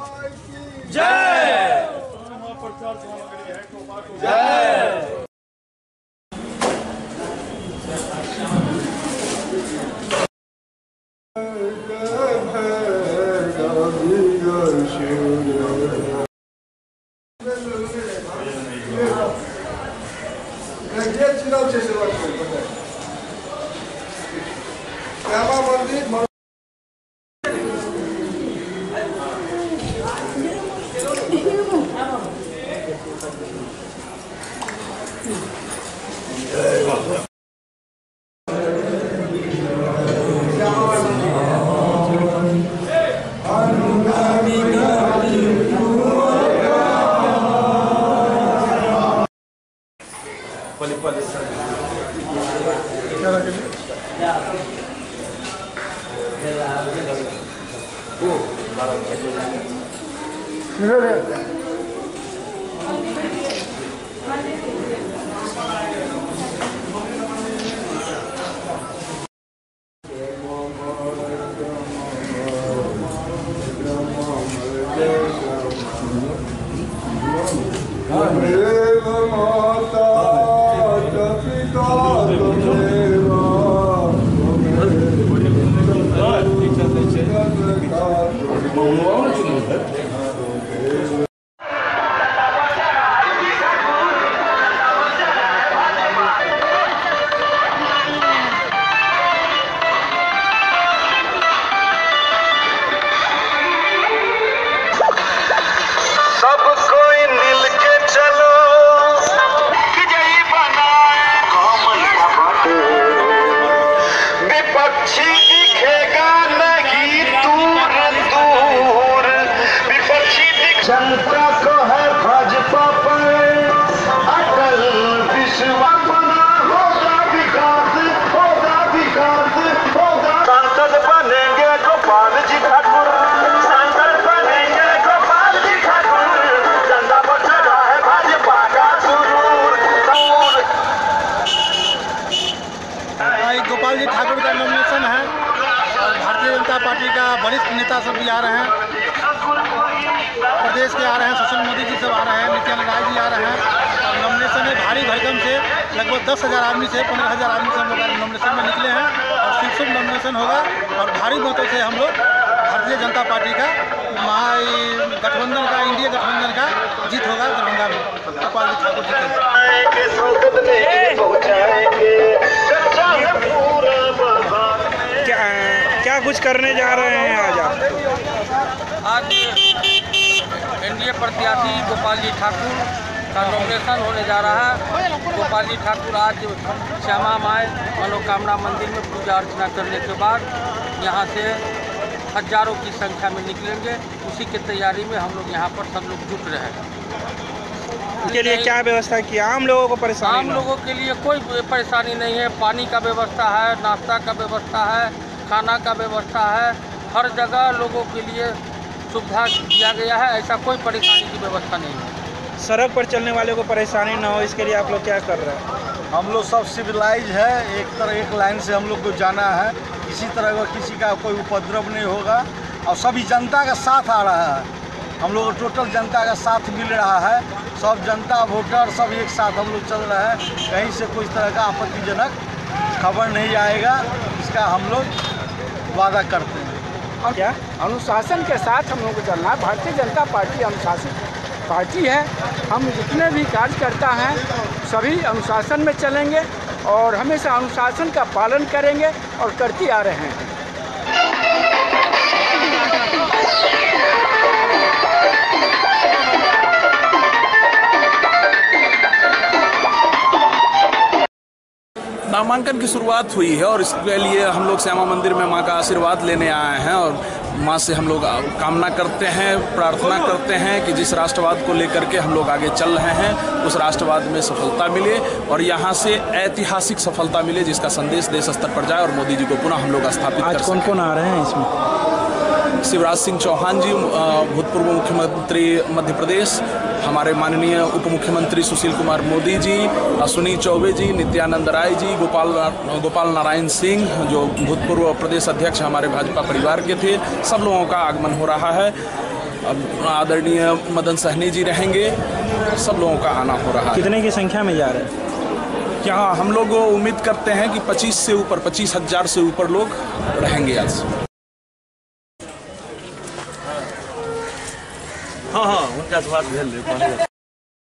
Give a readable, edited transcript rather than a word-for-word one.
जय जय। जनता को है भाजपा पर अटल विश्वास, बना होगा विकास, होगा विकास, होगा। सांसद बनेंगे गोपाल जी ठाकुर, सांसद बनेंगे गोपाल जी ठाकुर, जनता पर चढ़ा है भाजपा का सुरूर। गोपाल जी ठाकुर का नॉमिनेशन है और भारतीय जनता पार्टी का वरिष्ठ नेता सब भी आ रहे हैं, प्रदेश के आ रहे हैं, सुशील मोदी जी सब आ रहे हैं, नित्यानंद राय जी आ रहे हैं। और नॉमिनेशन है भारी भरकम से, लगभग 10,000 आदमी से 15,000 आदमी से हम लोग नॉमिनेशन में निकले हैं और शीर्षक नॉमिनेशन होगा और भारी मतों से हम लोग भारतीय जनता पार्टी का गठबंधन का, इंडिया गठबंधन का जीत होगा दरभंगा में। गोपाल जी ठाकुर जी क्या कुछ करने जा रहे हैं आज आप? आज एनडीए प्रत्याशी गोपाल जी ठाकुर का नॉमिनेशन होने जा रहा है। गोपाल जी ठाकुर आज श्यामा माई मनोकामना मंदिर में पूजा अर्चना करने के बाद यहाँ से हजारों की संख्या में निकलेंगे। उसी की तैयारी में हम लोग यहाँ पर सब लोग जुट रहे हैं। इसके लिए क्या व्यवस्था की? आम लोगों को परेशानी? आम लोगों के लिए कोई परेशानी नहीं है। पानी का व्यवस्था है, नाश्ता का व्यवस्था है, खाना का व्यवस्था है, हर जगह लोगों के लिए सुविधा दिया गया है। ऐसा कोई परेशानी की व्यवस्था नहीं है। सड़क पर चलने वाले को परेशानी ना हो, इसके लिए आप लोग क्या कर रहे हैं? हम लोग सब सिविलाइज है, एक लाइन से हम लोग को जाना है। किसी तरह का किसी का कोई उपद्रव नहीं होगा और सभी जनता का साथ आ रहा है। हम लोग टोटल जनता का साथ मिल रहा है, सब जनता वोटर सब एक साथ हम लोग चल रहे हैं। कहीं से कोई तरह का आपत्तिजनक खबर नहीं आएगा, इसका हम लोग वादा करते हैं। और क्या अनुशासन के साथ हम लोग को चलना है। भारतीय जनता पार्टी अनुशासित पार्टी है। हम जितने भी कार्यकर्ता हैं सभी अनुशासन में चलेंगे और हमेशा अनुशासन का पालन करेंगे और करते आ रहे हैं। नामांकन की शुरुआत हुई है और इसके लिए हम लोग श्यामा मंदिर में मां का आशीर्वाद लेने आए हैं और मां से हम लोग कामना करते हैं, प्रार्थना करते हैं कि जिस राष्ट्रवाद को लेकर के हम लोग आगे चल रहे हैं उस राष्ट्रवाद में सफलता मिले और यहाँ से ऐतिहासिक सफलता मिले जिसका संदेश देश स्तर पर जाए और मोदी जी को पुनः हम लोग स्थापित आज कौन कौन आ रहे हैं इसमें? शिवराज सिंह चौहान जी, भूतपूर्व मुख्यमंत्री मध्य प्रदेश, हमारे माननीय उप मुख्यमंत्री सुशील कुमार मोदी जी, अश्विनी चौबे जी, नित्यानंद राय जी, गोपाल नारायण सिंह जो भूतपूर्व प्रदेश अध्यक्ष हमारे भाजपा परिवार के थे, सब लोगों का आगमन हो रहा है। अब आदरणीय मदन सहनी जी रहेंगे, सब लोगों का आना हो रहा है। कितने की संख्या में जा रहे हैं? यहाँ हम लोग उम्मीद करते हैं कि 25 से ऊपर, 25,000 से ऊपर लोग रहेंगे आज। हाँ हाँ, उनका स्वाद भेल